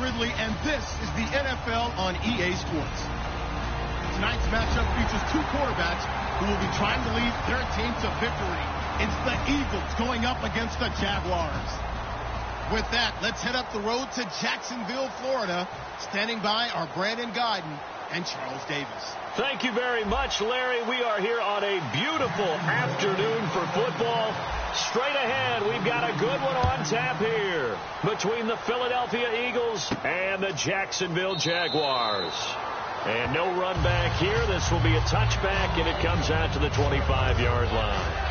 Ridley, and this is the NFL on EA Sports. Tonight's matchup features two quarterbacks who will be trying to lead their team to victory. It's the Eagles going up against the Jaguars. With that, let's head up the road to Jacksonville, Florida. Standing by are Brandon Guyton and Charles Davis. Thank you very much, Larry. We are here on a beautiful afternoon for football. Straight ahead, we've got a good one on tap here between the Philadelphia Eagles and the Jacksonville Jaguars. And no run back here. This will be a touchback, and it comes out to the 25-yard line.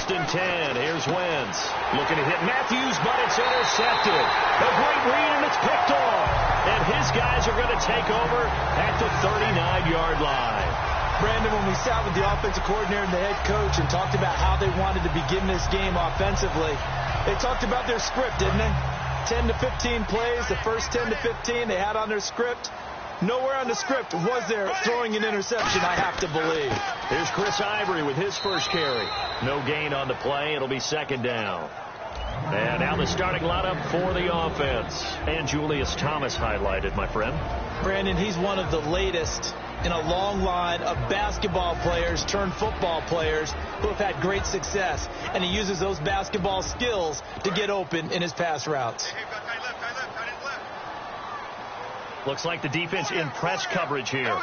And 10. Here's Wentz. Looking to hit Matthews, but it's intercepted. A great read, and it's picked off. And his guys are going to take over at the 39-yard line. Brandon, when we sat with the offensive coordinator and the head coach and talked about how they wanted to begin this game offensively, they talked about their script, didn't they? 10 to 15 plays, the first 10 to 15 they had on their script. Nowhere on the script was there throwing an interception, I have to believe. Here's Chris Ivory with his first carry. No gain on the play. It'll be second down. And now the starting lineup for the offense. And Julius Thomas highlighted, my friend. Brandon, he's one of the latest in a long line of basketball players turned football players who have had great success. And he uses those basketball skills to get open in his pass routes. Looks like the defense in press coverage here.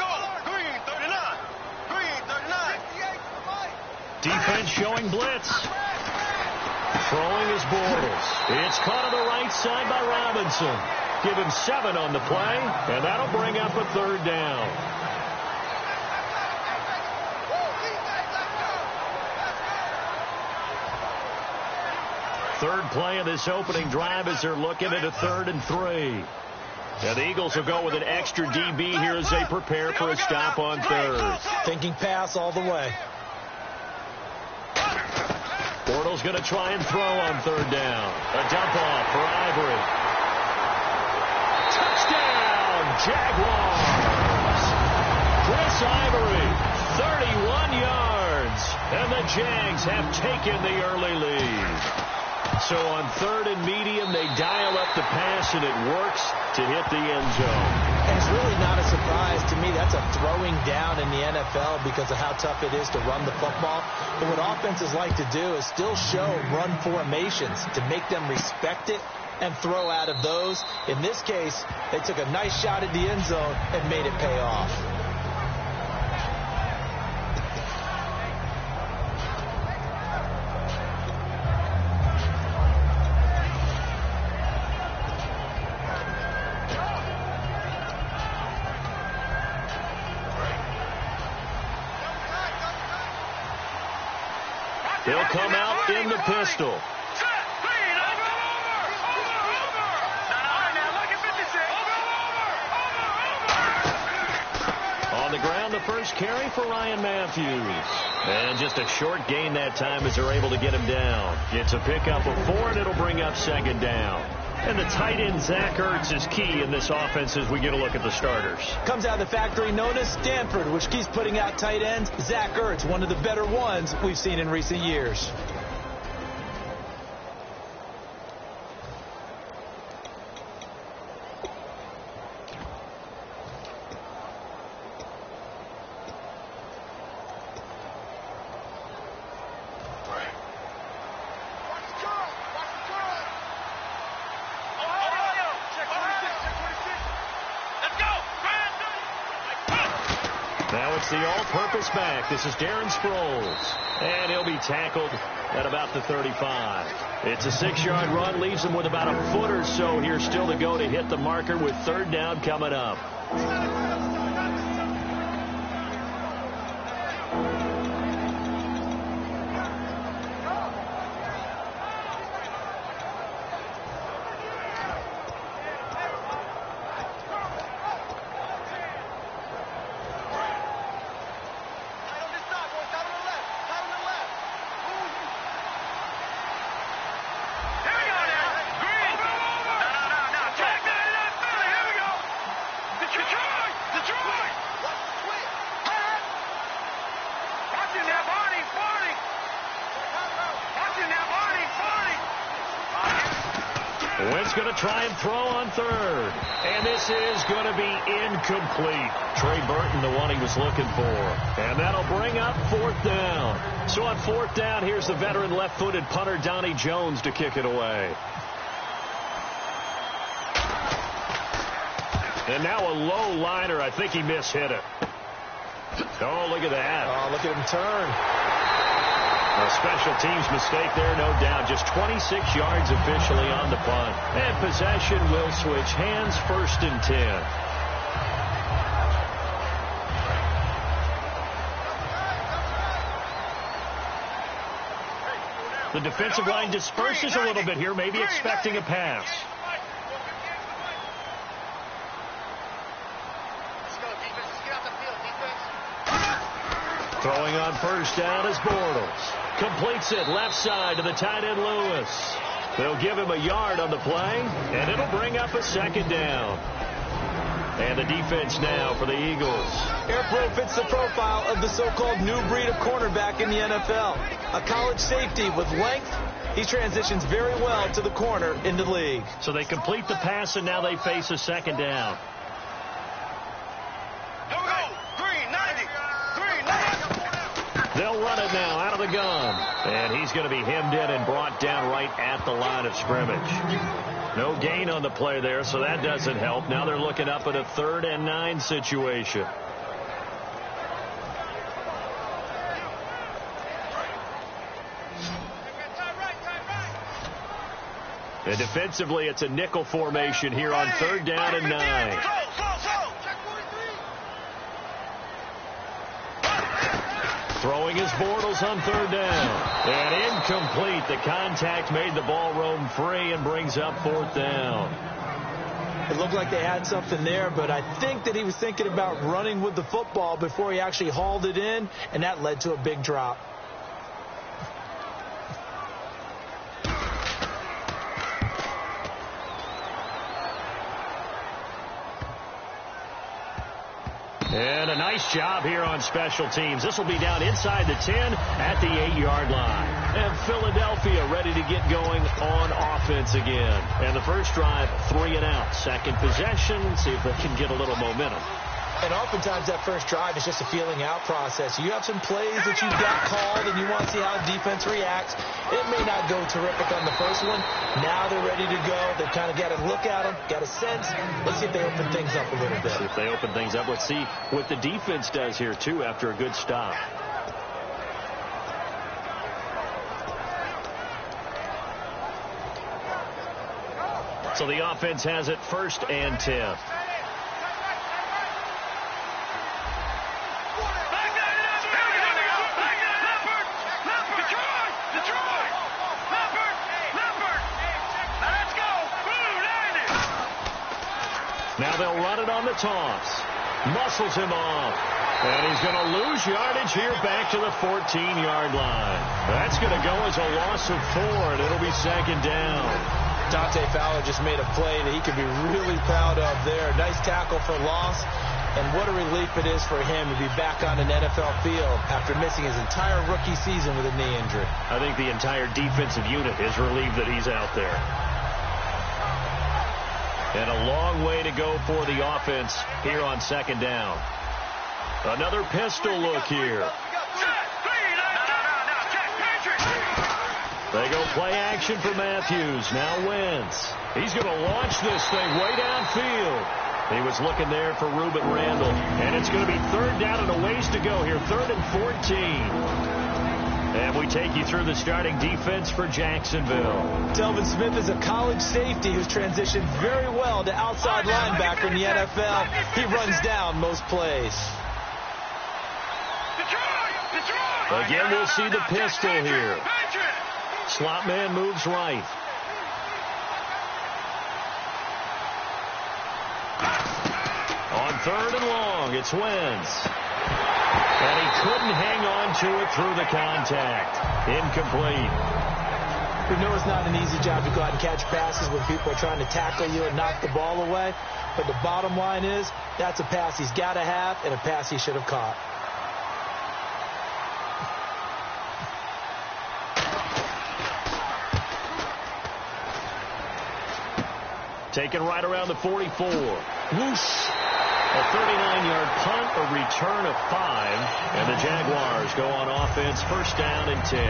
Defense showing blitz. Throwing his Bortles. It's caught on the right side by Robinson. Give him 7 on the play, and that'll bring up a third down. Third play of this opening drive as they're looking at a 3rd and 3. And the Eagles will go with an extra DB here as they prepare for a stop on 3rd. Thinking pass all the way. Bortles going to try and throw on 3rd down. A dump off for Ivory. Touchdown, Jaguars. Chris Ivory, 31 yards. And the Jags have taken the early lead. So on 3rd and medium, they dial up the pass, and it works to hit the end zone. And it's really not a surprise to me. That's a throwing down in the NFL because of how tough it is to run the football. But what offenses like to do is still show run formations to make them respect it and throw out of those. In this case, they took a nice shot at the end zone and made it pay off. He'll come out in the pistol. On the ground, the first carry for Ryan Matthews. And just a short gain that time as they're able to get him down. It's a pickup of 4, and it'll bring up 2nd down. And the tight end, Zach Ertz, is key in this offense as we get a look at the starters. Comes out of the factory known as Stanford, which keeps putting out tight ends. Zach Ertz, one of the better ones we've seen in recent years. Now it's the all-purpose back. This is Darren Sproles. And he'll be tackled at about the 35. It's a 6-yard run. Leaves him with about a foot or so here still to go to hit the marker with 3rd down coming up. Wentz going to try and throw on third. And this is going to be incomplete. Trey Burton, the one he was looking for. And that'll bring up fourth down. So on fourth down, here's the veteran left-footed punter Donnie Jones to kick it away. And now a low liner. I think he mishit it. Oh, look at that. Oh, look at him turn. A special teams mistake there, no doubt. Just 26 yards officially on the punt. And possession will switch hands, 1st and 10. The defensive line disperses a little bit here, maybe expecting a pass. Throwing on first down is Bortles. Completes it left side to the tight end Lewis. They'll give him a yard on the play, and it'll bring up a 2nd down. And the defense now for the Eagles. Airpro fits the profile of the so-called new breed of cornerback in the NFL. A college safety with length. He transitions very well to the corner in the league. So they complete the pass, and now they face a 2nd down. They'll run it now out of the gun. And he's going to be hemmed in and brought down right at the line of scrimmage. No gain on the play there, so that doesn't help. Now they're looking up at a 3rd and 9 situation. And defensively, it's a nickel formation here on 3rd down and 9. Throwing his Bortles on 3rd down. And incomplete. The contact made the ball roam free and brings up 4th down. It looked like they had something there, but I think that he was thinking about running with the football before he actually hauled it in, and that led to a big drop. And a nice job here on special teams. This will be down inside the 10 at the 8-yard line. And Philadelphia ready to get going on offense again. And the first drive, 3 and out. Second possession, see if they can get a little momentum. And oftentimes that first drive is just a feeling out process. You have some plays that you've got called and you want to see how defense reacts. It may not go terrific on the first one. Now they're ready to go. They've kind of got to look at them, got a sense. Let's see if they open things up a little bit. See if they open things up. Let's see what the defense does here, too, after a good stop. So the offense has it 1st and 10. Now they'll run it on the toss. Muscles him off. And he's going to lose yardage here back to the 14-yard line. That's going to go as a loss of 4, and it'll be 2nd down. Dante Fowler just made a play that he could be really proud of there. Nice tackle for loss. And what a relief it is for him to be back on an NFL field after missing his entire rookie season with a knee injury. I think the entire defensive unit is relieved that he's out there. And a long way to go for the offense here on 2nd down. Another pistol look here. They go play action for Matthews. Now Wentz. He's going to launch this thing way downfield. He was looking there for Reuben Randall. And it's going to be 3rd down and a ways to go here. 3rd and 14. And we take you through the starting defense for Jacksonville. Delvin Smith is a college safety who's transitioned very well to outside linebacker in the NFL. He runs down most plays. Again, we'll see the pistol here. Slot man moves right. On 3rd and long, it's Wentz. And he couldn't hang on to it through the contact. Incomplete. We know it's not an easy job to go out and catch passes when people are trying to tackle you and knock the ball away. But the bottom line is, that's a pass he's got to have and a pass he should have caught. taken right around the 44. Whoosh. A 39-yard punt, a return of 5, and the Jaguars go on offense, first down and 10.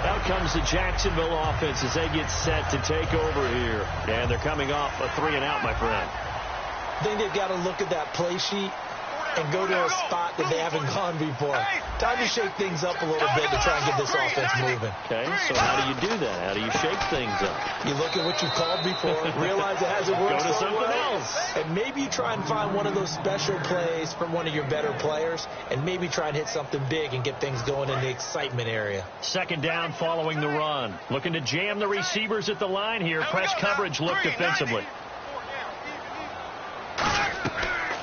Out comes the Jacksonville offense as they get set to take over here. And they're coming off a 3-and-out, my friend. I think they've got to look at that play sheet and go to a spot that they haven't gone before. Time to shake things up a little bit to try and get this offense moving. Okay, so how do you do that? How do you shake things up? You look at what you've called before, realize it hasn't worked. Go to something else. And maybe you try and find one of those special plays from one of your better players, and maybe try and hit something big and get things going in the excitement area. Second down following the run. Looking to jam the receivers at the line here. Press coverage look defensively.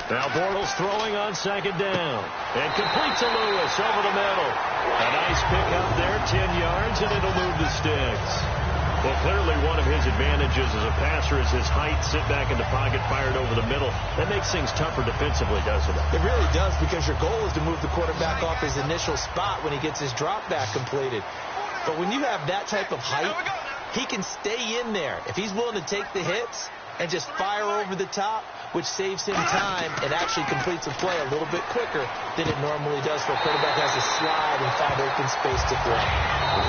Now Bortles throwing on second down. And complete to Lewis over the middle. A nice pick up there, 10 yards, and it'll move the sticks. Well, clearly one of his advantages as a passer is his height. Sit back in the pocket, fired over the middle. That makes things tougher defensively, doesn't it? It really does, because your goal is to move the quarterback off his initial spot when he gets his drop back completed. But when you have that type of height, he can stay in there. If he's willing to take the hits and just fire over the top, which saves him time, it actually completes a play a little bit quicker than it normally does, where a quarterback has to slide and find open space to throw.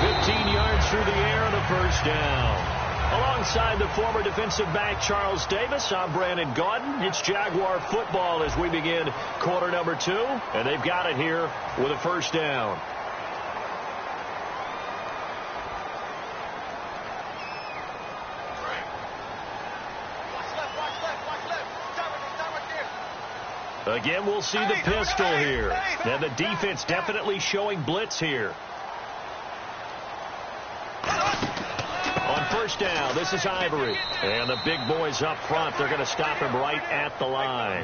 15 yards through the air and a first down. Alongside the former defensive back Charles Davis, I'm Brandon Gaudin. It's Jaguar football as we begin quarter number 2, and they've got it here with a first down. Again, we'll see the pistol here. And the defense definitely showing blitz here. On first down, this is Ivory. And the big boys up front, they're going to stop him right at the line.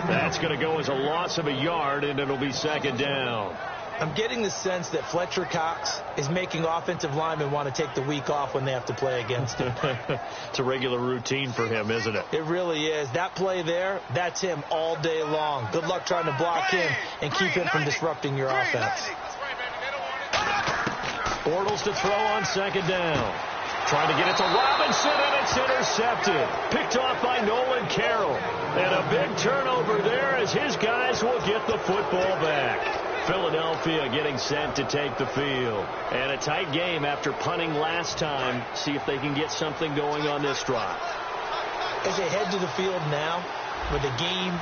That's going to go as a loss of a yard, and it'll be second down. I'm getting the sense that Fletcher Cox is making offensive linemen want to take the week off when they have to play against him. It's a regular routine for him, isn't it? It really is. That play there, that's him all day long. Good luck trying to block him and keep him from disrupting your offense. Bortles to throw on second down. Trying to get it to Robinson, and it's intercepted. Picked off by Nolan Carroll. And a big turnover there as his guys will get the football back. Philadelphia getting set to take the field. And a tight game after punting last time. See if they can get something going on this drive. As they head to the field now, with the game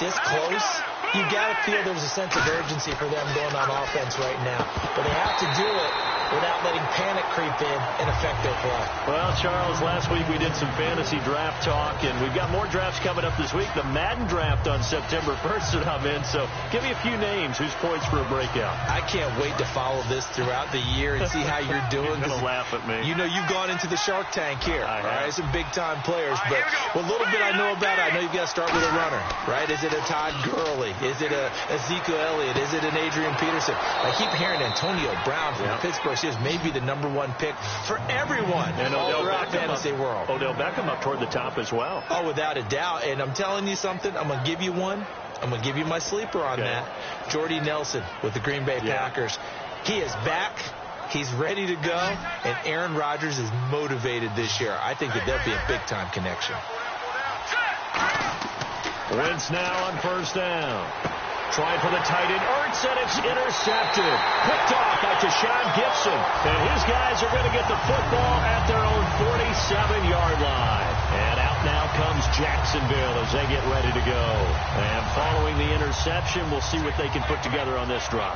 this close, you've got to feel there's a sense of urgency for them going on offense right now. But they have to do it without letting panic creep in and affect their play. Well, Charles, last week we did some fantasy draft talk, and we've got more drafts coming up this week. The Madden draft on September 1st that I'm in, so give me a few names. Who's poised for a breakout? I can't wait to follow this throughout the year and see how you're doing. You're going to laugh at me. You know, you've gone into the Shark Tank here. I have. All right, some big-time players, but what little bit I know about it, I know you've got to start with a runner, right? Is it a Todd Gurley? Is it a Ezekiel Elliott? Is it an Adrian Peterson? I keep hearing Antonio Brown from the Pittsburgh Steelers maybe the number one pick for everyone and all throughout the fantasy world. Odell Beckham up toward the top as well. Oh, without a doubt. And I'm telling you something, I'm going to give you one. I'm going to give you my sleeper on that. Jordy Nelson with the Green Bay Packers. He is back. He's ready to go. And Aaron Rodgers is motivated this year. I think that there'll be a big-time connection. Wentz now on first down. Trying for the tight end, Ertz, and it's intercepted. Picked off by Tashawn Gibson. And his guys are going to get the football at their own 47-yard line. And out now comes Jacksonville as they get ready to go. And following the interception, we'll see what they can put together on this drive.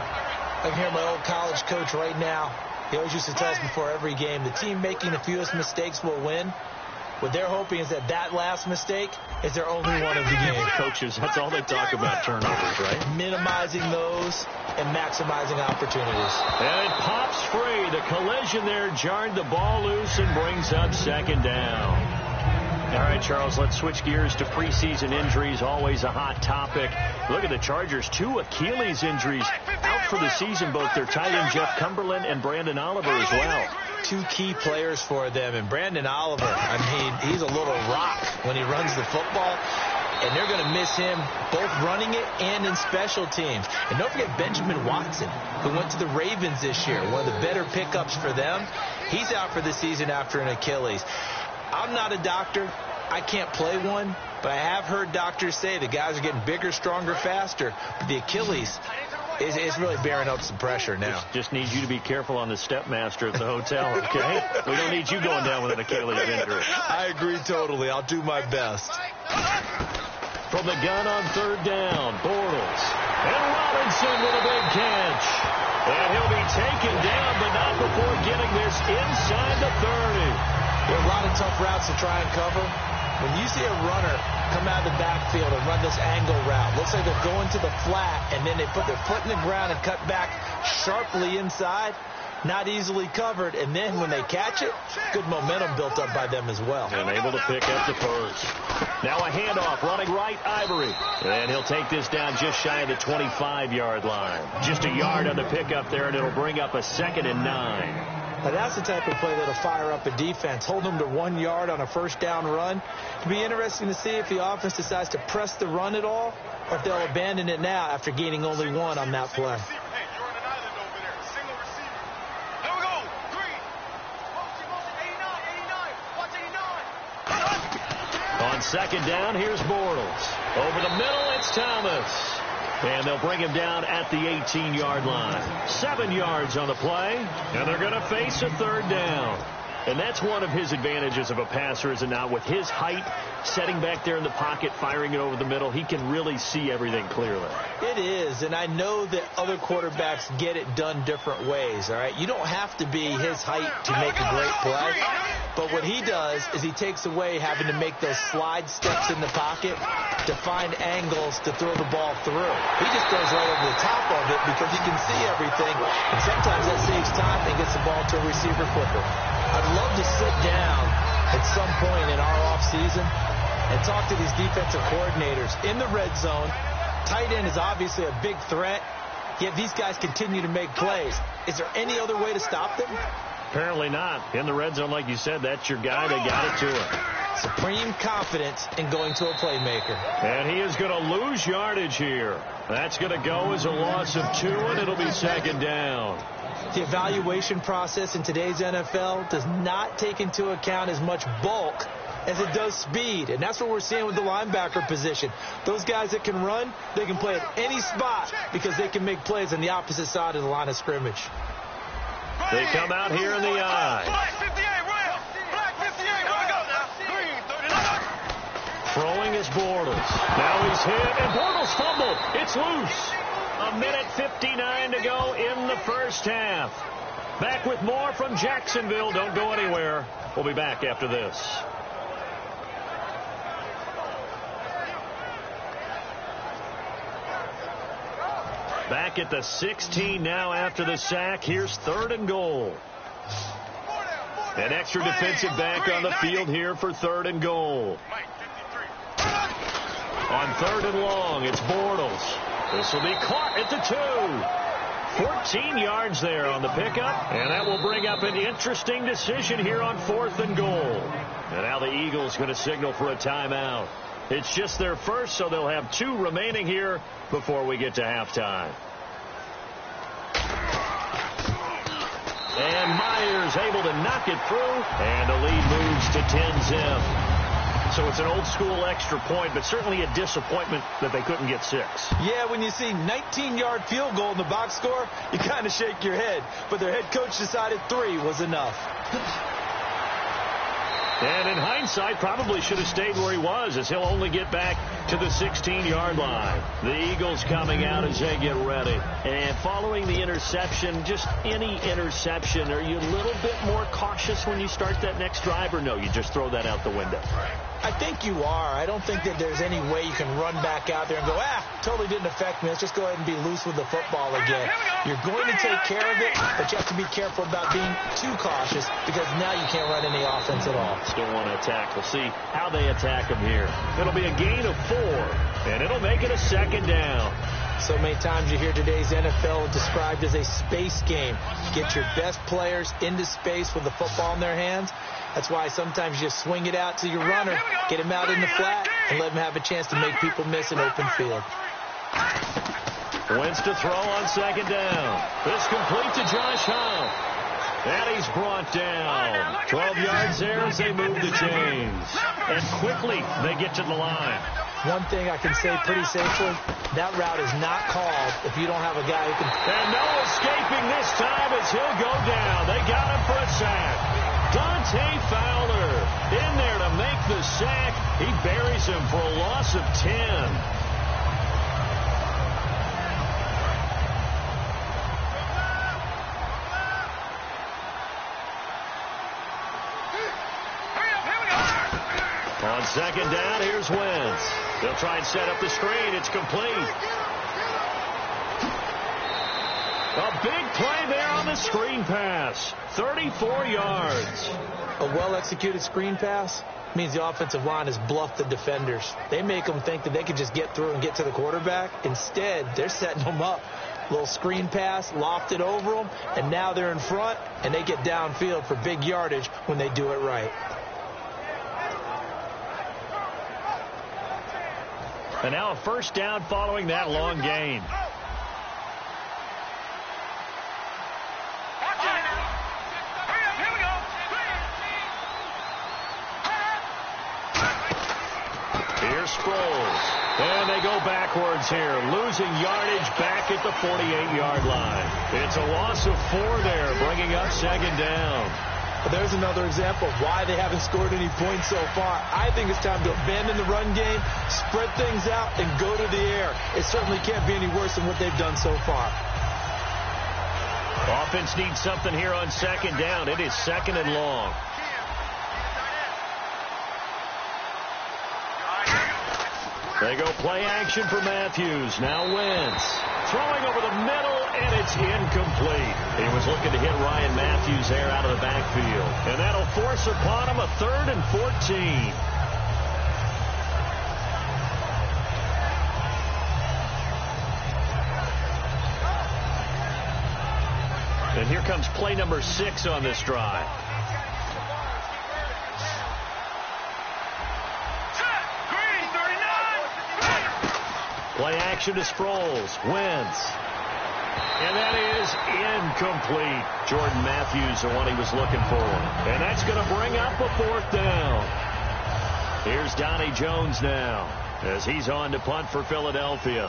I'm here, my old college coach right now. He always used to tell us before every game, the team making the fewest mistakes will win. What they're hoping is that last mistake is their only one of the game. Coaches, that's all they talk about, turnovers, right? Minimizing those and maximizing opportunities. And it pops free. The collision there jarred the ball loose and brings up second down. All right, Charles, let's switch gears to preseason injuries, always a hot topic. Look at the Chargers, 2 Achilles injuries out for the season, both their tight end Jeff Cumberland and Brandon Oliver as well. 2 key players for them, and Brandon Oliver, I mean, he's a little rock when he runs the football, and they're going to miss him both running it and in special teams. And don't forget Benjamin Watson, who went to the Ravens this year, one of the better pickups for them. He's out for the season after an Achilles. I'm not a doctor, I can't play one, but I have heard doctors say the guys are getting bigger, stronger, faster. But the Achilles is really bearing up some pressure now. Just needs you to be careful on the Stepmaster at the hotel, okay? We don't need you going down with an Achilles injury. I agree totally. I'll do my best. From the gun on third down, Bortles. And Robinson with a big catch. And he'll be taken down, but not before getting this inside the 30. There are a lot of tough routes to try and cover. When you see a runner come out of the backfield and run this angle route, looks like they're going to the flat, and then they put their foot in the ground and cut back sharply inside, not easily covered, and then when they catch it, good momentum built up by them as well. And able to pick up the first. Now a handoff, running right, Ivory. And he'll take this down just shy of the 25-yard line. Just a yard on the pickup there, and it'll bring up a 2nd and 9. Now that's the type of play that'll fire up a defense. Hold them to 1 yard on a first down run. It'll be interesting to see if the offense decides to press the run at all, or if they'll abandon it now after gaining only 1 on that play. On 2nd down, here's Bortles. Over the middle, it's Thomas. And they'll bring him down at the 18-yard line. 7 yards on the play, and they're going to face a 3rd down. And that's one of his advantages of a passer, is it not? With his height, setting back there in the pocket, firing it over the middle, he can really see everything clearly. It is, and I know that other quarterbacks get it done different ways, all right? You don't have to be his height to make a great play. But what he does is he takes away having to make those slide steps in the pocket to find angles to throw the ball through. He just goes right over the top of it because he can see everything, and sometimes that saves time and gets the ball to a receiver quicker. I'd love to sit down at some point in our offseason and talk to these defensive coordinators. In the red zone, tight end is obviously a big threat, yet these guys continue to make plays. Is there any other way to stop them? Apparently not. In the red zone, like you said, that's your guy. They got it to him. Supreme confidence in going to a playmaker. And he is going to lose yardage here. That's going to go as a loss of 2, and it'll be 2nd down. The evaluation process in today's NFL does not take into account as much bulk as it does speed. And that's what we're seeing with the linebacker position. Those guys that can run, they can play at any spot because they can make plays on the opposite side of the line of scrimmage. They come out here in the eye. Black 58, Rail. Black 58, here we go now. Green 39. Throwing is Bortles. Now he's hit, and Bortles fumbled. It's loose. 1:59 to go in the first half. Back with more from Jacksonville. Don't go anywhere. We'll be back after this. Back at the 16 now after the sack. Here's 3rd and goal. An extra defensive back on the field here for 3rd and goal. On 3rd and long, it's Bortles. This will be caught at the 2. 14 yards there on the pickup, and that will bring up an interesting decision here on 4th and goal. And now the Eagles going to signal for a timeout. It's just their first, so they'll have 2 remaining here before we get to halftime. And Myers able to knock it through, and the lead moves to 10-zip. So it's an old-school extra point, but certainly a disappointment that they couldn't get 6. Yeah, when you see 19-yard field goal in the box score, you kind of shake your head. But their head coach decided 3 was enough. And in hindsight, probably should have stayed where he was, as he'll only get back to the 16-yard line. The Eagles coming out as they get ready. And following the interception, just any interception, are you a little bit more cautious when you start that next drive, or no, you just throw that out the window? I think you are. I don't think that there's any way you can run back out there and go, totally didn't affect me. Let's just go ahead and be loose with the football again. You're going to take care of it, but you have to be careful about being too cautious because now you can't run any offense at all. Still want to attack. We'll see how they attack them here. It'll be a gain of 4, and it'll make it a 2nd down. So many times you hear today's NFL described as a space game. Get your best players into space with the football in their hands. That's why sometimes you just swing it out to your runner, get him out in the flat, and let him have a chance to make people miss an open field. Wentz to throw on 2nd down. This complete to Josh Hull. And he's brought down. 12 yards there as they move the chains. And quickly they get to the line. One thing I can say pretty safely, that route is not called if you don't have a guy who can... And no escaping this time as he'll go down. They got him for a sack. Dante Fowler in there to make the sack. He buries him for a loss of 10. On second down, here's Wentz. They'll try and set up the screen. It's complete. A big play there on the screen pass. 34 yards. A well-executed screen pass means the offensive line has bluffed the defenders. They make them think that they can just get through and get to the quarterback. Instead, they're setting them up. Little screen pass, lofted over them, and now they're in front, and they get downfield for big yardage when they do it right. And now a first down following that long gain. Here's Sproles. And they go backwards here, losing yardage back at the 48-yard line. It's a loss of 4 there, bringing up second down. There's another example of why they haven't scored any points so far. I think it's time to abandon the run game, spread things out, and go to the air. It certainly can't be any worse than what they've done so far. Offense needs something here on second down. It is second and long. They go play action for Matthews. Now Wentz. Throwing over the middle, and it's incomplete. He was looking to hit Ryan Matthews there out of the backfield. And that'll force upon him a 3rd and 14. And here comes play number 6 on this drive. Play action to Sproles. Wentz. And that is incomplete. Jordan Matthews, the one he was looking for. And that's going to bring up a 4th down. Here's Donnie Jones now as he's on to punt for Philadelphia.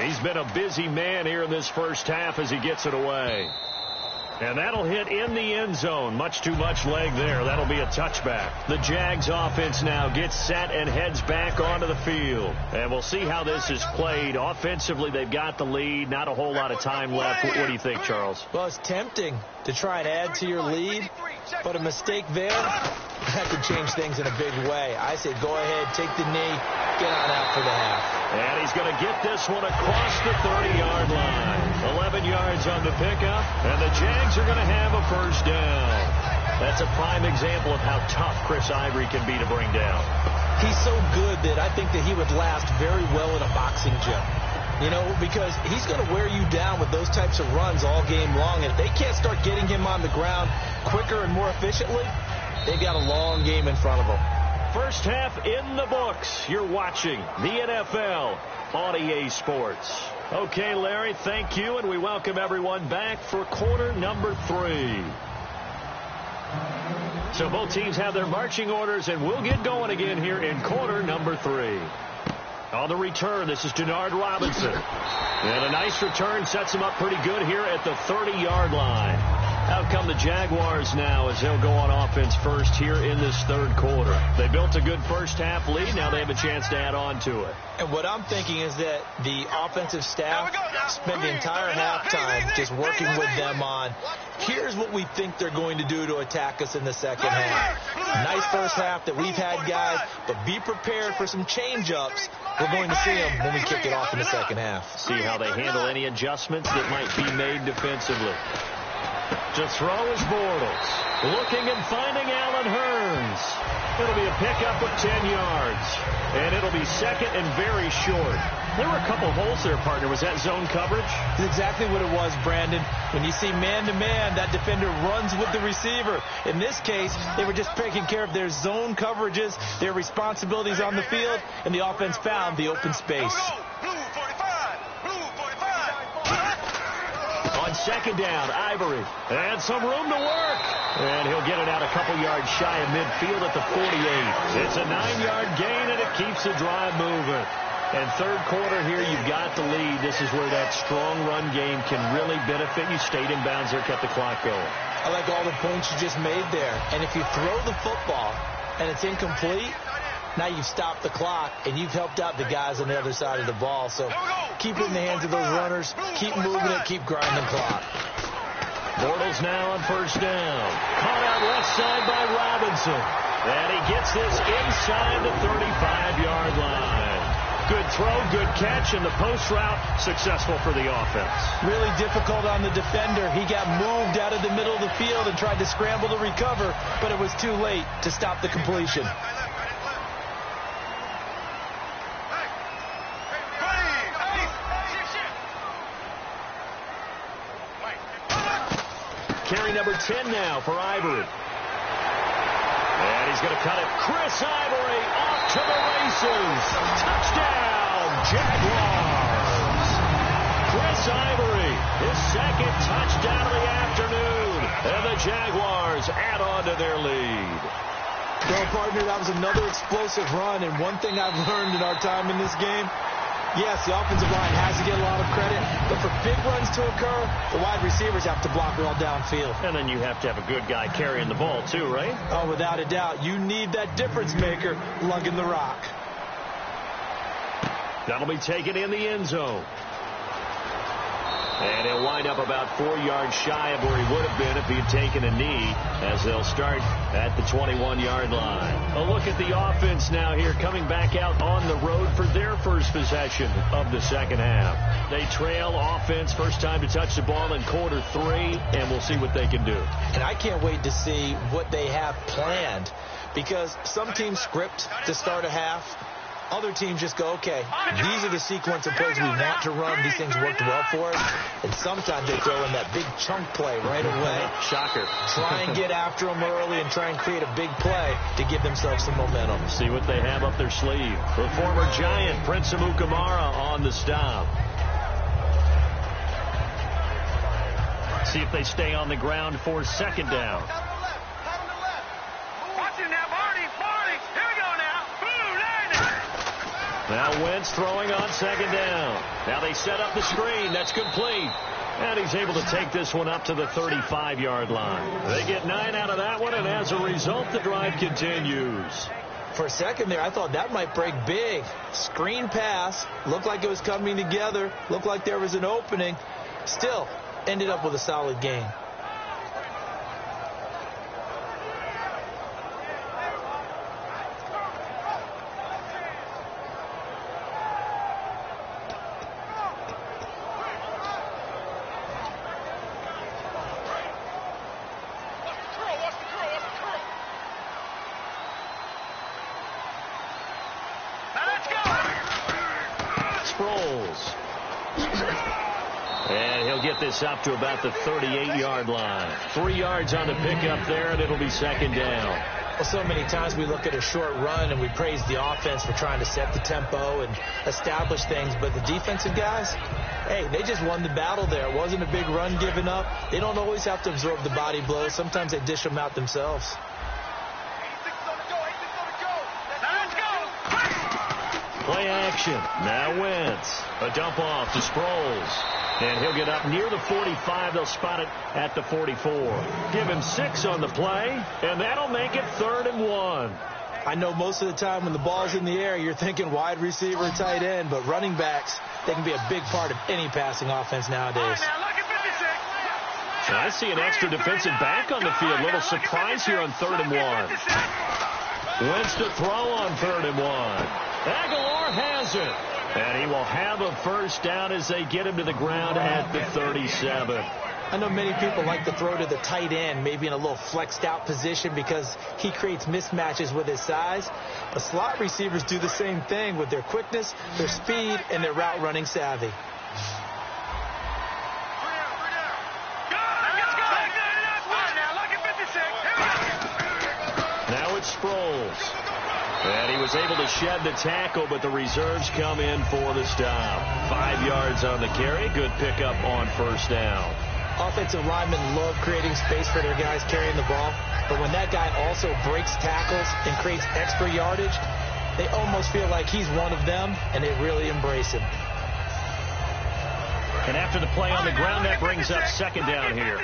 He's been a busy man here in this first half as he gets it away. And that'll hit in the end zone. Much too much leg there. That'll be a touchback. The Jags offense now gets set and heads back onto the field. And we'll see how this is played. Offensively, they've got the lead. Not a whole lot of time left. What do you think, Charles? Well, it's tempting to try and add to your lead, but a mistake there, that could change things in a big way. I say go ahead, take the knee, get on out for the half. And he's going to get this one across the 30-yard line. 11 yards on the pickup, and the Jags are going to have a first down. That's a prime example of how tough Chris Ivory can be to bring down. He's so good that I think that he would last very well in a boxing gym. You know, because he's going to wear you down with those types of runs all game long. And if they can't start getting him on the ground quicker and more efficiently, they've got a long game in front of them. First half in the books. You're watching the NFL on EA Sports. Okay, Larry, thank you, and we welcome everyone back for quarter number 3. So both teams have their marching orders, and we'll get going again here in quarter number 3. On the return, this is Denard Robinson. And a nice return sets him up pretty good here at the 30-yard line. Out come the Jaguars now as they'll go on offense first here in this third quarter. They built a good first half lead. Now they have a chance to add on to it. And what I'm thinking is that the offensive staff spent the entire halftime just working with them on, here's what we think they're going to do to attack us in the second half. Nice first half that we've had, guys, but be prepared for some change-ups. We're going to see them when we kick it off in the second half. See how they handle any adjustments that might be made defensively. To throw is Bortles. Looking and finding Allen Hurns. It'll be a pickup of 10 yards. And it'll be second and very short. There were a couple holes there, partner. Was that zone coverage? That's exactly what it was, Brandon. When you see man-to-man, that defender runs with the receiver. In this case, they were just taking care of their zone coverages, their responsibilities on the field, and the offense found the open space. On second down, Ivory. And some room to work. And he'll get it out a couple yards shy of midfield at the 48. It's a 9-yard gain, and it keeps the drive moving. And third quarter here, you've got the lead. This is where that strong run game can really benefit you. Stayed in bounds there, kept the clock going. I like all the points you just made there. And if you throw the football and it's incomplete, now you've stopped the clock and you've helped out the guys on the other side of the ball. So keep it in the hands of those runners. Keep moving it. Keep grinding the clock. Bortles now on first down. Caught out left side by Robinson. And he gets this inside the 35-yard line. Good throw, good catch, and the post route successful for the offense. Really difficult on the defender. He got moved out of the middle of the field and tried to scramble to recover, but it was too late to stop the completion. Carry number 10 now for Ivory. And he's going to cut it. Chris Ivory off to the races. Touchdown, Jaguars. Chris Ivory, his second touchdown of the afternoon. And the Jaguars add on to their lead. Well, partner, that was another explosive run. And one thing I've learned in our time in this game, yes, the offensive line has to get a lot of credit, but for big runs to occur, the wide receivers have to block well downfield. And then you have to have a good guy carrying the ball too, right? Oh, without a doubt. You need that difference maker lugging the rock. That'll be taken in the end zone. And he'll wind up about 4 yards shy of where he would have been if he had taken a knee, as they'll start at the 21-yard line. A look at the offense now here, coming back out on the road for their first possession of the second half. They trail offense, first time to touch the ball in quarter 3, and we'll see what they can do. And I can't wait to see what they have planned, because some teams script to start a half. Other teams just go, okay, these are the sequence of plays we want to run. These things worked well for us. And sometimes they throw in that big chunk play right away. Shocker. Try and get after them early and try and create a big play to give themselves some momentum. See what they have up their sleeve. The former Giant, Prince Amukamara, on the stop. See if they stay on the ground for second down. Now Wentz throwing on second down. Now they set up the screen. That's complete. And he's able to take this one up to the 35-yard line. They get 9 out of that one, and as a result, the drive continues. For a second there, I thought that might break big. Screen pass. Looked like it was coming together. Looked like there was an opening. Still, ended up with a solid game. And he'll get this up to about the 38-yard line. 3 yards on the pickup there, and it'll be second down. Well, so many times we look at a short run and we praise the offense for trying to set the tempo and establish things. But the defensive guys, hey, they just won the battle there. It wasn't a big run given up. They don't always have to absorb the body blows. Sometimes they dish them out themselves. Play action. Now Wentz. A dump off to Sproles. And he'll get up near the 45. They'll spot it at the 44. Give him 6 on the play, and that'll make it 3rd and 1. I know most of the time when the ball's in the air, you're thinking wide receiver, tight end, but running backs, they can be a big part of any passing offense nowadays. So I see an extra defensive back on the field. Little surprise here on 3rd and 1. Wentz to throw on 3rd and 1. Aguilar has it. And he will have a first down as they get him to the ground at the 37. I know many people like to throw to the tight end, maybe in a little flexed out position because he creates mismatches with his size. But slot receivers do the same thing with their quickness, their speed, and their route running savvy. Now it's Sproles. And he was able to shed the tackle, but the reserves come in for the stop. 5 yards on the carry. Good pickup on first down. Offensive linemen love creating space for their guys carrying the ball, but when that guy also breaks tackles and creates extra yardage, they almost feel like he's one of them, and they really embrace him. And after the play on the ground, that brings up second down here.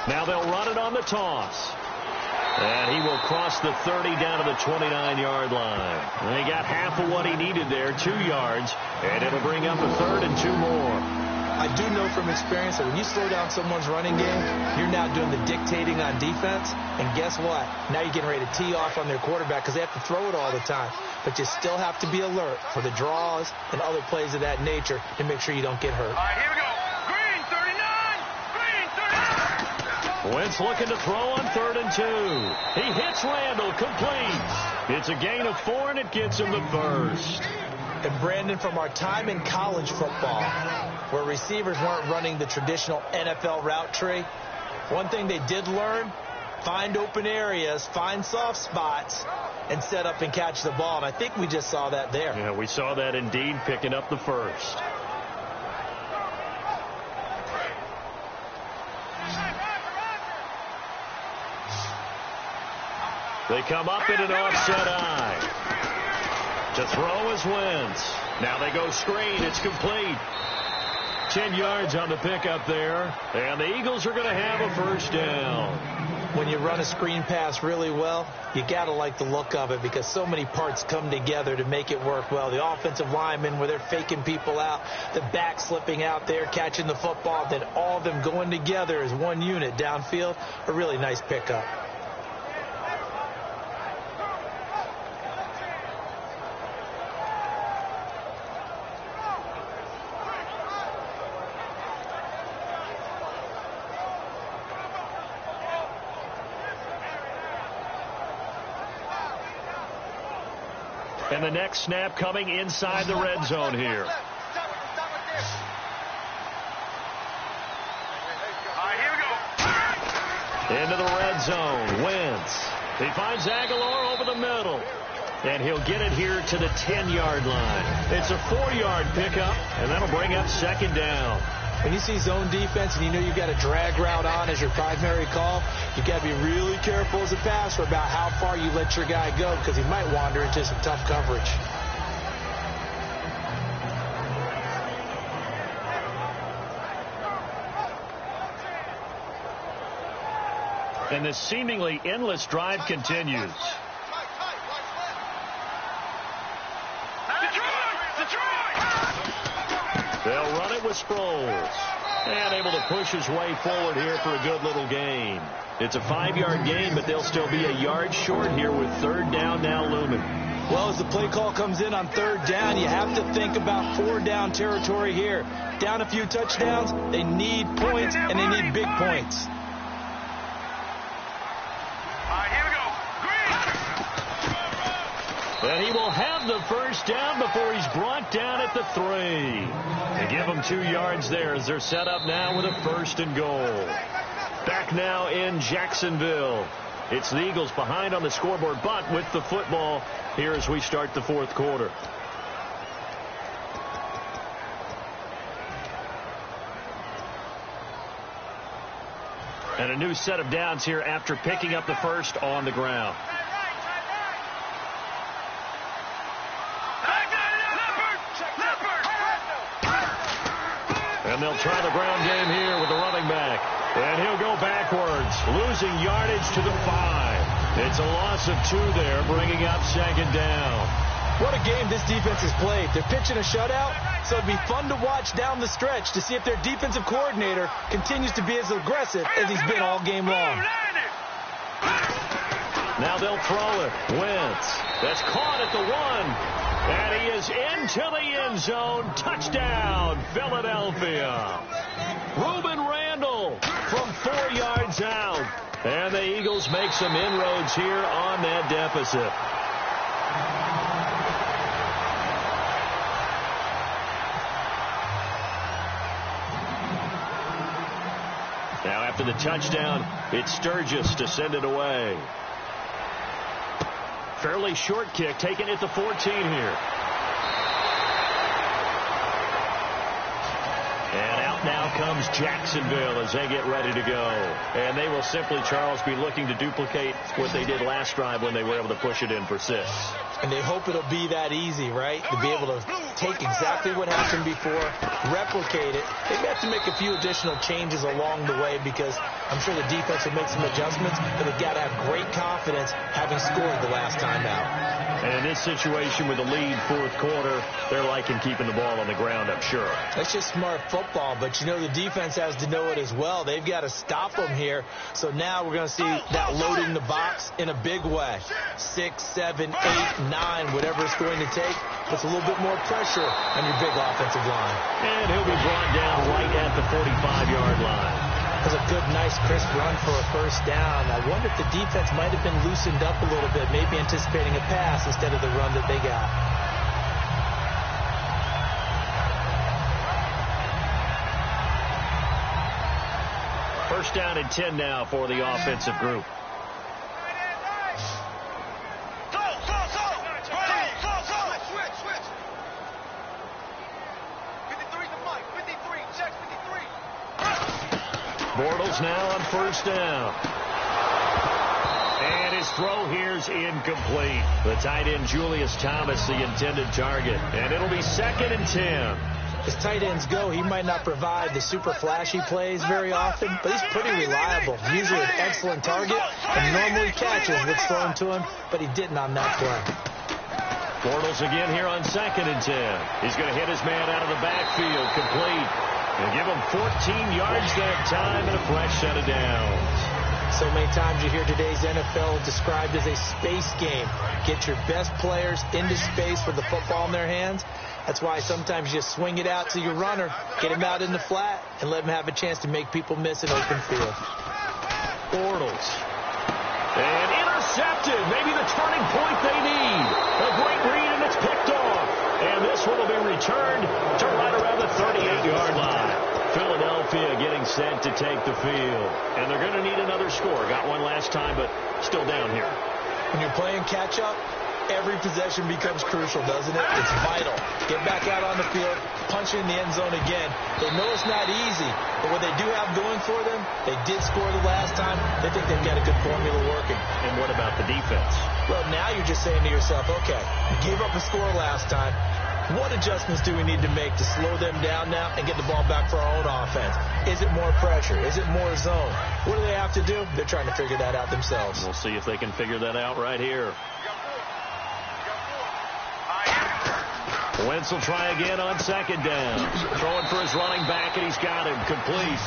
Now they'll run it on the toss. And he will cross the 30 down to the 29-yard line. And he got half of what he needed there, 2 yards, and it'll bring up a third and 2 more. I do know from experience that when you slow down someone's running game, you're now doing the dictating on defense. And guess what? Now you're getting ready to tee off on their quarterback because they have to throw it all the time. But you still have to be alert for the draws and other plays of that nature to make sure you don't get hurt. All right, here we go. Green 39. Green 39. Wentz looking to throw on 3rd and 2. He hits Randall, complete. It's a gain of 4, and it gets him the first. And Brandon, from our time in college football, where receivers weren't running the traditional NFL route tree, one thing they did learn, find open areas, find soft spots, and set up and catch the ball. And I think we just saw that there. Yeah, we saw that indeed, picking up the first. They come up in an offset eye. To throw is Wentz. Now they go screen. It's complete. 10 yards on the pickup there. And the Eagles are going to have a first down. When you run a screen pass really well, you got to like the look of it because so many parts come together to make it work well. The offensive linemen, where they're faking people out, the back slipping out there, catching the football, then all of them going together as one unit downfield. A really nice pickup. And the next snap coming inside the red zone here. Into the red zone. Wentz. He finds Aguilar over the middle. And he'll get it here to the 10-yard line. It's a 4-yard pickup, and that'll bring up second down. When you see zone defense and you know you've got a drag route on as your primary call, you've got to be really careful as a passer about how far you let your guy go because he might wander into some tough coverage. And this seemingly endless drive continues. They'll run it with Sproles. And able to push his way forward here for a good little gain. It's a 5-yard gain, but they'll still be a yard short here with 3rd down now looming. Well, as the play call comes in on 3rd down, you have to think about 4-down territory here. Down a few touchdowns, they need points, and they need big points. And he will have the first down before he's brought down at the 3. They give him 2 yards there as they're set up now with a 1st and goal. Back now in Jacksonville. It's the Eagles behind on the scoreboard, but with the football here as we start the 4th quarter. And a new set of downs here after picking up the first on the ground. And they'll try the ground game here with the running back. And he'll go backwards, losing yardage to the 5. It's a loss of 2 there, bringing up second down. What a game this defense has played. They're pitching a shutout, so it'd be fun to watch down the stretch to see if their defensive coordinator continues to be as aggressive as he's been all game long. Now they'll throw it. Wentz. That's caught at the 1. And he is into the end zone. Touchdown, Philadelphia. Reuben Randall from 4 yards out. And the Eagles make some inroads here on that deficit. Now after the touchdown, it's Sturgis to send it away. Fairly short kick, taken at the 14 here. And out now comes Jacksonville as they get ready to go. And they will simply, Charles, be looking to duplicate what they did last drive when they were able to push it in for 6. And they hope it'll be that easy, right? To be able to take exactly what happened before, replicate it. They have to make a few additional changes along the way because I'm sure the defense will make some adjustments, but they've got to have great confidence having scored the last time out. And in this situation with the lead 4th quarter, they're liking keeping the ball on the ground, I'm sure. That's just smart football, but you know the defense has to know it as well. They've got to stop them here. So now we're going to see that loading the box in a big way. 6, 7, 8, 9, whatever it's going to take. Puts a little bit more pressure on your big offensive line. And he'll be brought down right at the 45-yard line. That's a good, nice, crisp run for a first down. I wonder if the defense might have been loosened up a little bit, maybe anticipating a pass instead of the run that they got. First down and 10 now for the offensive group. Bortles now on first down. And his throw here's incomplete. The tight end Julius Thomas, the intended target. And it'll be 2nd and 10. As tight ends go, he might not provide the super flashy plays very often, but he's pretty reliable. Usually an excellent target and normally catches what's thrown to him, but he didn't on that play. Bortles again here on 2nd and 10. He's going to hit his man out of the backfield, complete. And give him 14 yards that time and a fresh set of downs. So many times you hear today's NFL described as a space game. Get your best players into space with the football in their hands. That's why sometimes you just swing it out to your runner, get him out in the flat, and let him have a chance to make people miss an open field. Bortles. And intercepted. Maybe the turning point they need. A great read, and it's picked off. And this one will be returned to right around the 38-yard line. Philadelphia getting set to take the field. And they're going to need another score. Got one last time, but still down here. When you're playing catch-up, every possession becomes crucial, doesn't it? It's vital. Get back out on the field, punch in the end zone again. They know it's not easy, but what they do have going for them, they did score the last time. They think they've got a good formula working. And what about the defense? Well, now you're just saying to yourself, okay, we gave up a score last time. What adjustments do we need to make to slow them down now and get the ball back for our own offense? Is it more pressure? Is it more zone? What do they have to do? They're trying to figure that out themselves. We'll see if they can figure that out right here. Wentz will try again on 2nd down. Throwing for his running back, and he's got him. Complete.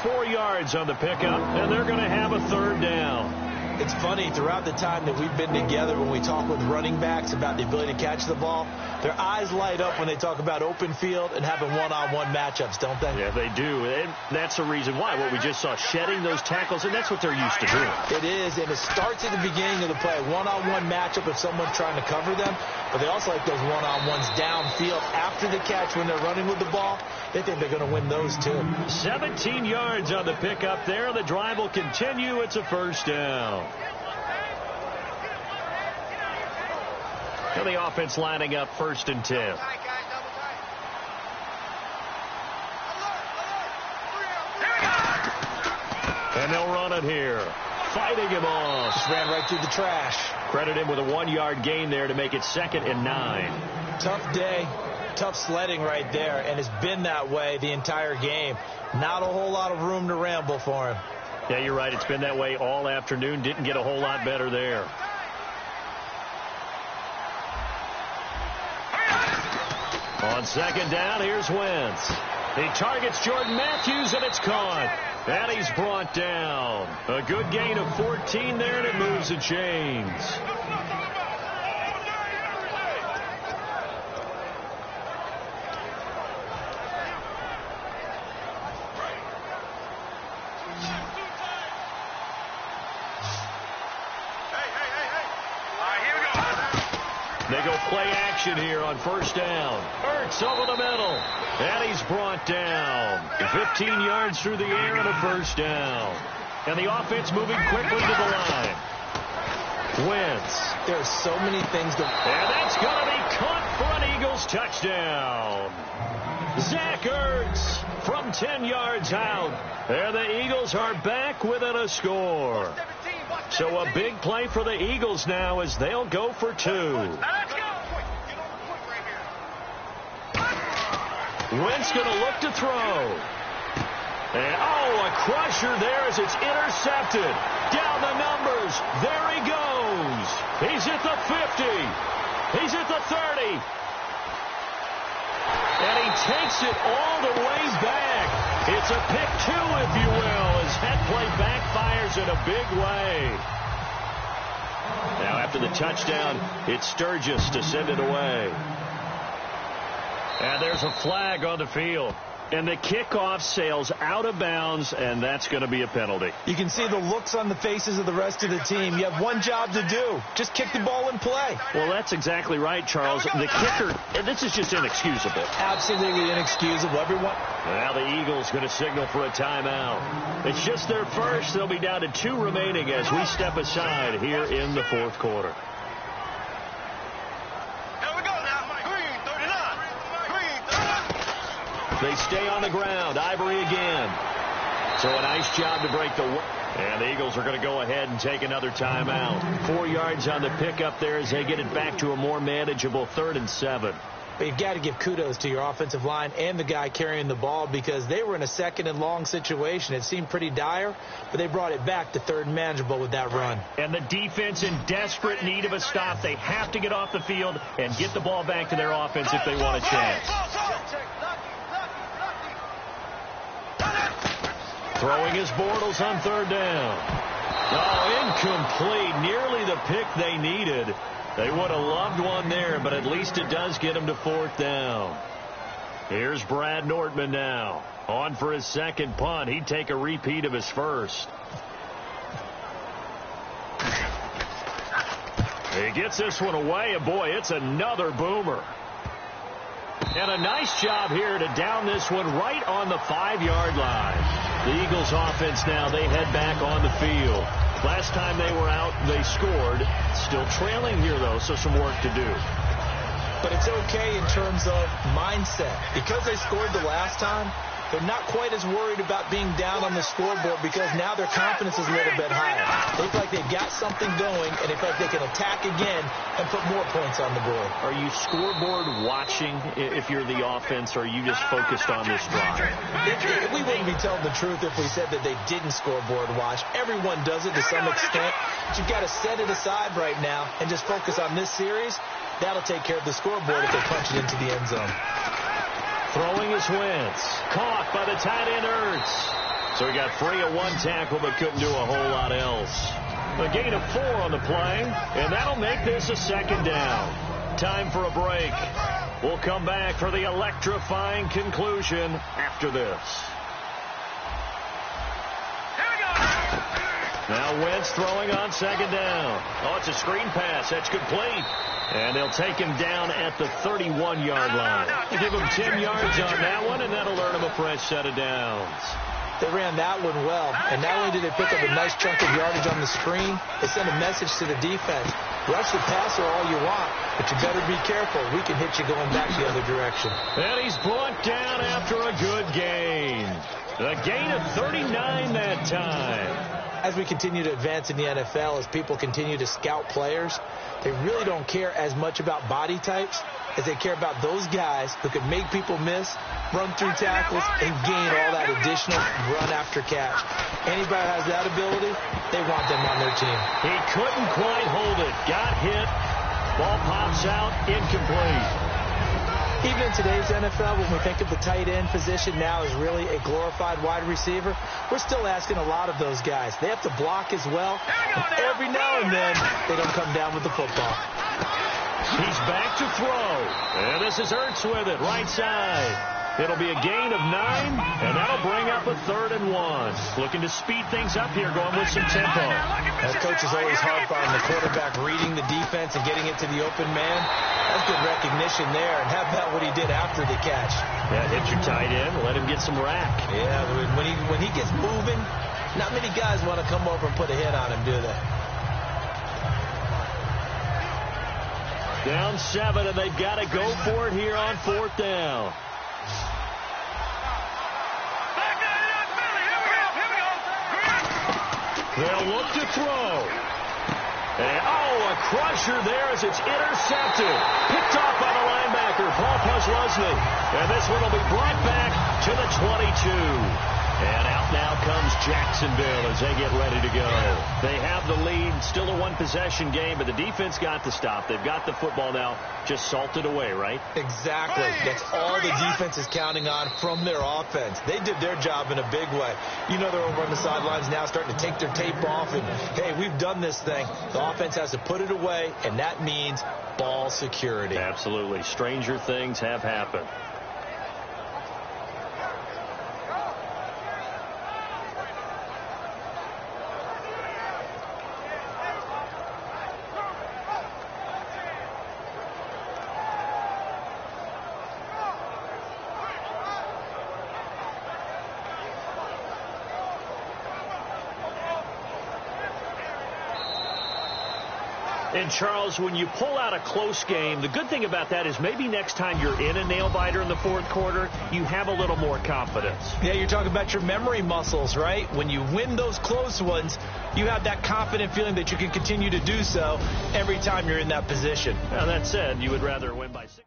4 yards on the pickup, and they're going to have a 3rd down. It's funny, throughout the time that we've been together, when we talk with running backs about the ability to catch the ball, their eyes light up when they talk about open field and having one-on-one matchups, don't they? Yeah, they do. And that's the reason why. What we just saw, shedding those tackles, and that's what they're used to doing. It is, and it starts at the beginning of the play. One-on-one matchup if someone's trying to cover them, but they also like those one-on-ones downfield after the catch when they're running with the ball. They think they're going to win those, too. 17 yards on the pickup there. The drive will continue. It's a first down. And the offense lining up 1st and 10. And they'll run it here. Fighting him off. Just ran right through the trash. Credit him with a 1-yard gain there to make it 2nd and 9. Tough day. Tough sledding right there, and it's been that way the entire game. Not a whole lot of room to ramble for him. Yeah, you're right. It's been that way all afternoon. Didn't get a whole lot better there. On 2nd down, here's Wentz. He targets Jordan Matthews, and it's caught. And he's brought down. A good gain of 14 there, and it moves the chains. play action here on first down. Ertz over the middle. And he's brought down. 15 yards through the air and a first down. And the offense moving quickly to the line. Wentz. There's so many things to... And that's going to be caught for an Eagles touchdown. Zach Ertz from 10 yards out. And the Eagles are back within a score. So a big play for the Eagles now as they'll go for 2. Wentz going to look to throw. And, a crusher there as it's intercepted. Down the numbers. There he goes. He's at the 50. He's at the 30. And he takes it all the way back. It's a pick 2, if you will, as that play backfires in a big way. Now after the touchdown, it's Sturgis to send it away. And there's a flag on the field. And the kickoff sails out of bounds, and that's going to be a penalty. You can see the looks on the faces of the rest of the team. You have one job to do. Just kick the ball and play. Well, that's exactly right, Charles. The kicker, this is just inexcusable. Absolutely inexcusable. Everyone. Now the Eagles going to signal for a timeout. It's just their first. They'll be down to 2 remaining as we step aside here in the fourth quarter. They stay on the ground. Ivory again. So a nice job to break the... And the Eagles are going to go ahead and take another timeout. 4 yards on the pickup there as they get it back to a more manageable 3rd and 7. But you've got to give kudos to your offensive line and the guy carrying the ball because they were in a 2nd and long situation. It seemed pretty dire, but they brought it back to 3rd and manageable with that run. And the defense in desperate need of a stop. They have to get off the field and get the ball back to their offense if they want a chance. Throwing his Bortles on 3rd down. Incomplete. Nearly the pick they needed. They would have loved one there, but at least it does get him to 4th down. Here's Brad Nortman now. On for his 2nd punt. He'd take a repeat of his first. He gets this one away, and boy, it's another boomer. And a nice job here to down this one right on the 5-yard line. The Eagles offense now, they head back on the field. Last time they were out, they scored. Still trailing here, though, so some work to do. But it's okay in terms of mindset. Because they scored the last time, they're not quite as worried about being down on the scoreboard because now their confidence is a little bit higher. They feel like they've got something going, and they feel like they can attack again and put more points on the board. Are you scoreboard watching if you're the offense, or are you just focused on this drive? We wouldn't be telling the truth if we said that they didn't scoreboard watch. Everyone does it to some extent. But you've got to set it aside right now and just focus on this series. That'll take care of the scoreboard if they punch it into the end zone. Throwing his Wentz. Caught by the tight end Ertz. So he got free of 1 tackle but couldn't do a whole lot else. A gain of 4 on the play, and that'll make this a 2nd down. Time for a break. We'll come back for the electrifying conclusion after this. Now Wentz throwing on 2nd down. It's a screen pass. That's complete. And they'll take him down at the 31-yard line. They give him 10 yards on that one, and that'll earn him a fresh set of downs. They ran that one well, and not only did they pick up a nice chunk of yardage on the screen, they sent a message to the defense. Rush the passer all you want, but you better be careful. We can hit you going back the other direction. And he's brought down after a good gain. A gain of 39 that time. As we continue to advance in the NFL, as people continue to scout players, they really don't care as much about body types as they care about those guys who can make people miss, run through tackles, and gain all that additional run after catch. Anybody who has that ability, they want them on their team. He couldn't quite hold it. Got hit. Ball pops out. Incomplete. Even in today's NFL, when we think of the tight end position now as really a glorified wide receiver, we're still asking a lot of those guys. They have to block as well, and every now and then, they don't come down with the football. He's back to throw, and this is Ertz with it, right side. It'll be a gain of 9, and that'll bring up a 3rd and 1. Looking to speed things up here, going with some tempo. As coach is always hard on the quarterback reading the defense and getting it to the open man. That's good recognition there. And how about what he did after the catch? Yeah, hit your tight end, let him get some rack. Yeah, when he gets moving, not many guys want to come over and put a hit on him, do they? Down 7, and they've got to go for it here on 4th down. They'll look to throw. And, a crusher there as it's intercepted. Picked off by the linebacker, Paul Posluszny. And this one will be brought back to the 22. And out now comes Jacksonville as they get ready to go. They have the lead, still a one-possession game, but the defense got the stop. They've got the football now, just salted away, right? Exactly. That's all the defense is counting on from their offense. They did their job in a big way. You know they're over on the sidelines now starting to take their tape off, and, hey, we've done this thing. The offense has to put it away, and that means ball security. Absolutely. Stranger things have happened. And, Charles, when you pull out a close game, the good thing about that is maybe next time you're in a nail-biter in the 4th quarter, you have a little more confidence. Yeah, you're talking about your memory muscles, right? When you win those close ones, you have that confident feeling that you can continue to do so every time you're in that position. Now, that said, you would rather win by 6.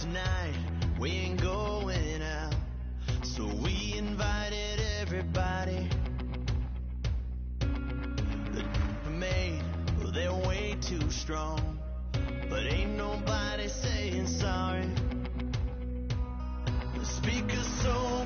Tonight we ain't going out, so we invited everybody. The made, well, they're way too strong, but ain't nobody saying sorry. The speaker's so